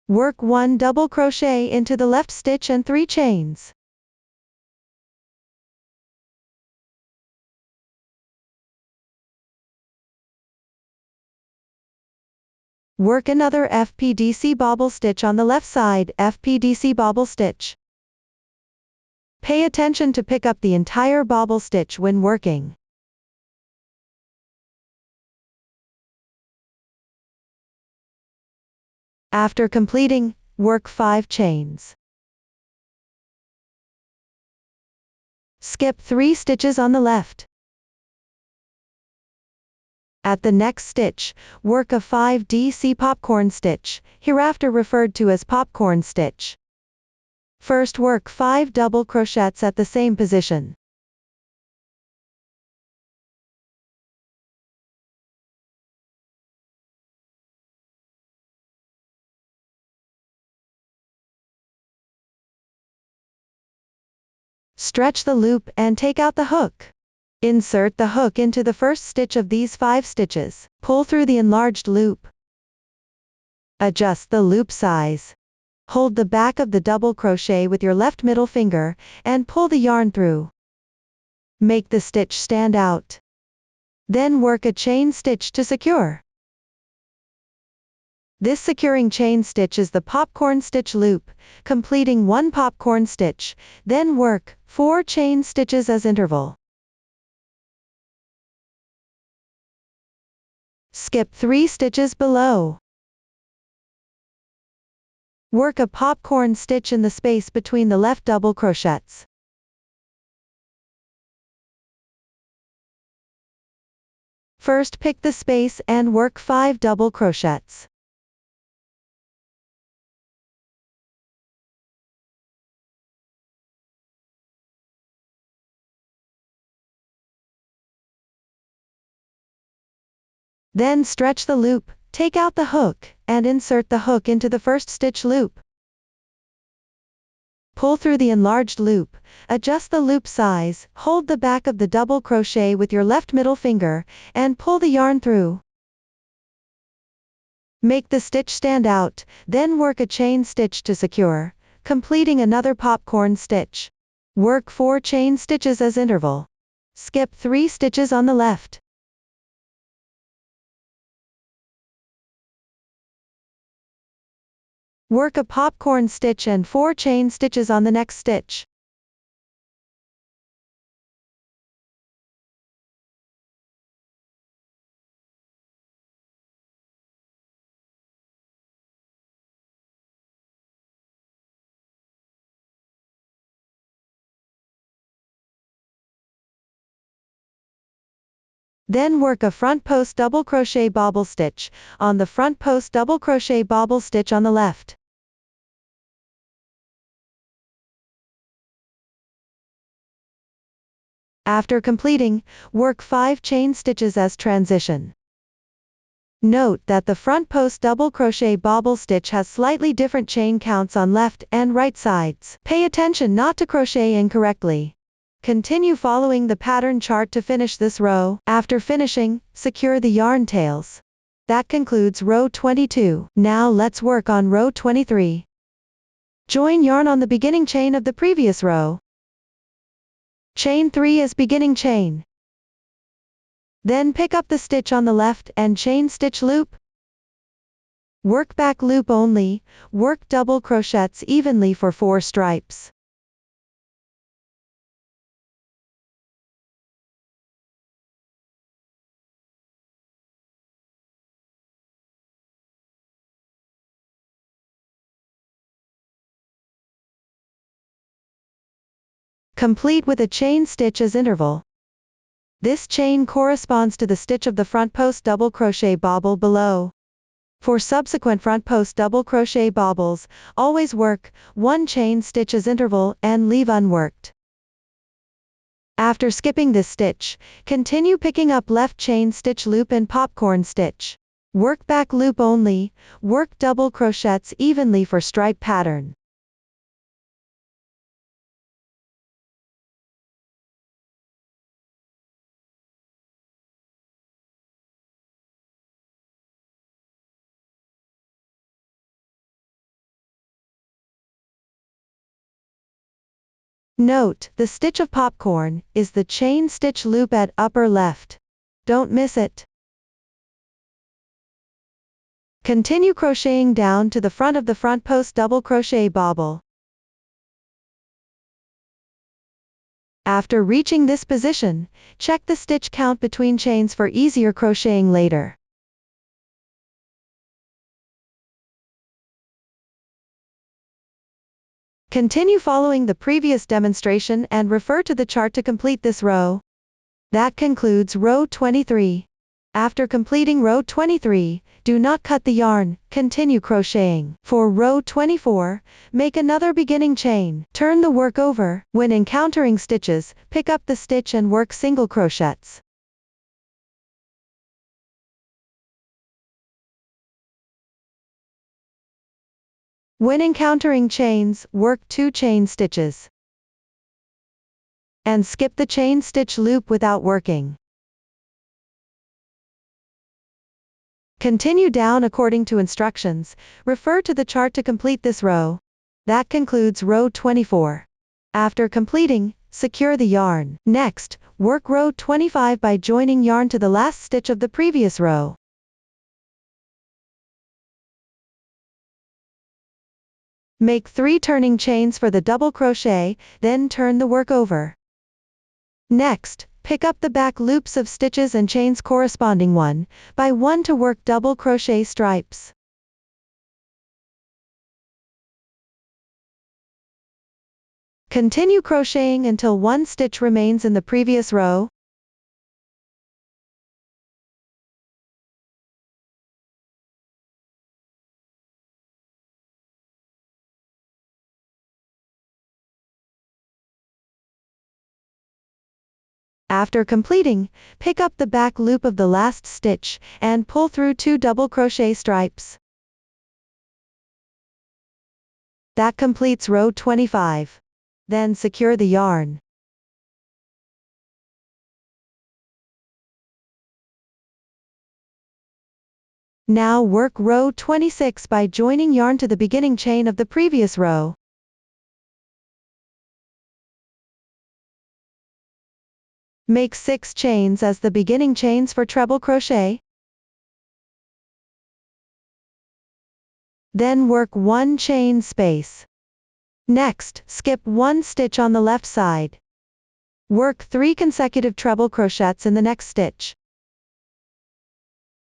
Work 1 double crochet into the left stitch and 3 chains. Work another FPDC bobble stitch on the left side, FPDC bobble stitch. Pay attention to pick up the entire bobble stitch when working. After completing, work 5 chains. Skip 3 stitches on the left. At the next stitch, work a 5DC popcorn stitch, hereafter referred to as popcorn stitch. First work 5 double crochets at the same position. Stretch the loop and take out the hook. Insert the hook into the first stitch of these 5 stitches. Pull through the enlarged loop. Adjust the loop size. Hold the back of the double crochet with your left middle finger, and pull the yarn through. Make the stitch stand out. Then work a chain stitch to secure. This securing chain stitch is the popcorn stitch loop, completing 1 popcorn stitch, then work 4 chain stitches as interval. Skip 3 stitches below. Work a popcorn stitch in the space between the left double crochets. First pick the space and work 5 double crochets. Then stretch the loop, take out the hook, and insert the hook into the first stitch loop. Pull through the enlarged loop, adjust the loop size, hold the back of the double crochet with your left middle finger, and pull the yarn through. Make the stitch stand out, then work a chain stitch to secure, completing another popcorn stitch. Work 4 chain stitches as interval. Skip 3 stitches on the left. Work a popcorn stitch and 4 chain stitches on the next stitch. Then work a front post double crochet bobble stitch on the front post double crochet bobble stitch on the left. After completing, work 5 chain stitches as transition. Note that the front post double crochet bobble stitch has slightly different chain counts on left and right sides. Pay attention not to crochet incorrectly. Continue following the pattern chart to finish this row. After finishing, secure the yarn tails. That concludes row 22. Now let's work on row 23. Join yarn on the beginning chain of the previous row. Chain 3 as beginning chain. Then pick up the stitch on the left and chain stitch loop. Work back loop only, work double crochets evenly for 4 stripes. Complete with a chain stitch as interval. This chain corresponds to the stitch of the front post double crochet bobble below. For subsequent front post double crochet bobbles, always work 1 chain stitch as interval and leave unworked. After skipping this stitch, continue picking up left chain stitch loop and popcorn stitch. Work back loop only, work double crochets evenly for stripe pattern. Note, the stitch of popcorn is the chain stitch loop at upper left. Don't miss it. Continue crocheting down to the front of the front post double crochet bobble. After reaching this position, check the stitch count between chains for easier crocheting later. Continue following the previous demonstration and refer to the chart to complete this row. That concludes row 23. After completing row 23, do not cut the yarn, continue crocheting. For row 24, make another beginning chain, turn the work over. When encountering stitches, pick up the stitch and work single crochets. When encountering chains, work 2 chain stitches. And skip the chain stitch loop without working. Continue down according to instructions, refer to the chart to complete this row. That concludes row 24. After completing, secure the yarn. Next, work row 25 by joining yarn to the last stitch of the previous row. Make 3 turning chains for the double crochet, then turn the work over. Next, pick up the back loops of stitches and chains corresponding 1 by 1 to work double crochet stripes. Continue crocheting until 1 stitch remains in the previous row. After completing, pick up the back loop of the last stitch and pull through 2 double crochet stripes. That completes row 25. Then secure the yarn. Now work row 26 by joining yarn to the beginning chain of the previous row. Make 6 chains as the beginning chains for treble crochet. Then work 1 chain space. Next, skip 1 stitch on the left side. Work 3 consecutive treble crochets in the next stitch.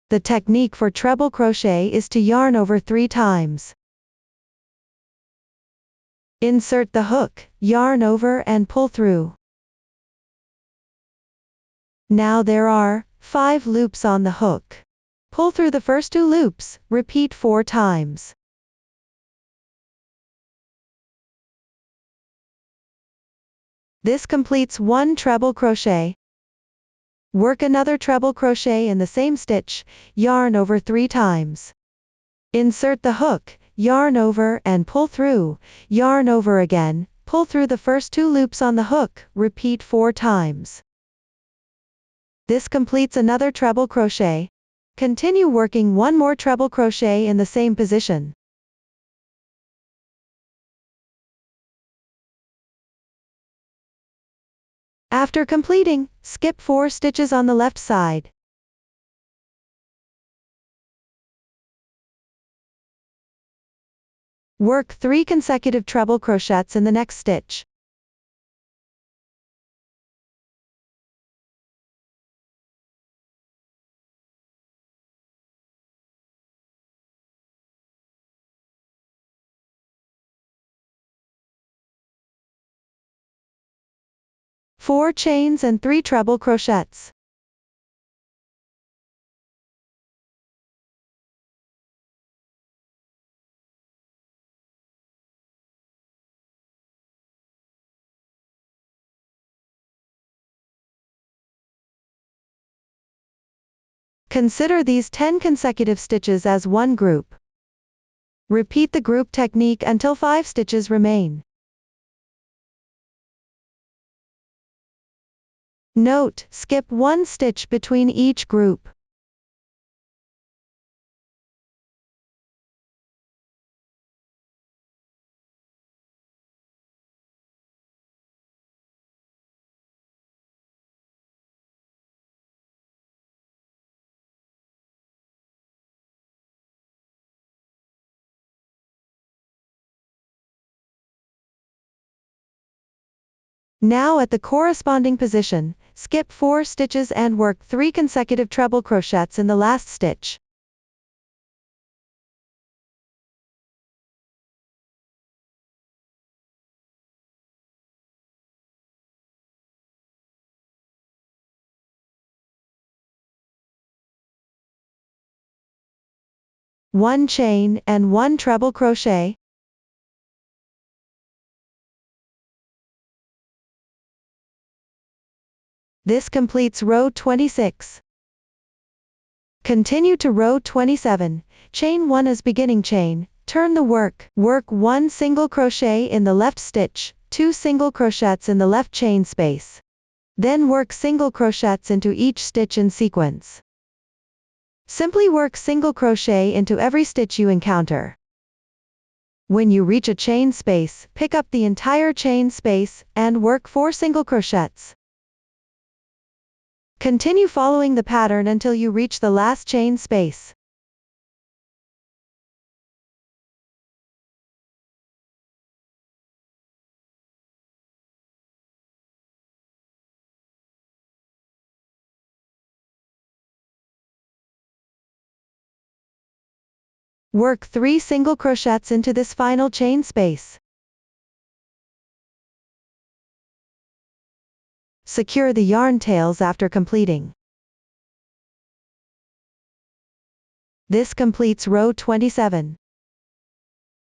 The technique for treble crochet is to yarn over 3 times. Insert the hook, yarn over and pull through. Now there are 5 loops on the hook. Pull through the first 2 loops, repeat 4 times. This completes 1 treble crochet. Work another treble crochet in the same stitch, yarn over 3 times. Insert the hook, yarn over and pull through, yarn over again, pull through the first 2 loops on the hook, repeat 4 times. This completes another treble crochet. Continue working 1 more treble crochet in the same position. After completing, skip 4 stitches on the left side. Work 3 consecutive treble crochets in the next stitch. Four chains and 3 treble crochets. Consider these 10 consecutive stitches as one group. Repeat the group technique until 5 stitches remain. Note, skip 1 stitch between each group. Now at the corresponding position, skip 4 stitches and work 3 consecutive treble crochets in the last stitch. One chain and 1 treble crochet. This completes row 26. Continue to row 27, chain 1 as beginning chain, turn the work, work 1 single crochet in the left stitch, 2 single crochets in the left chain space. Then work single crochets into each stitch in sequence. Simply work single crochet into every stitch you encounter. When you reach a chain space, pick up the entire chain space and work 4 single crochets. Continue following the pattern until you reach the last chain space. Work 3 single crochets into this final chain space. Secure the yarn tails after completing. This completes row 27.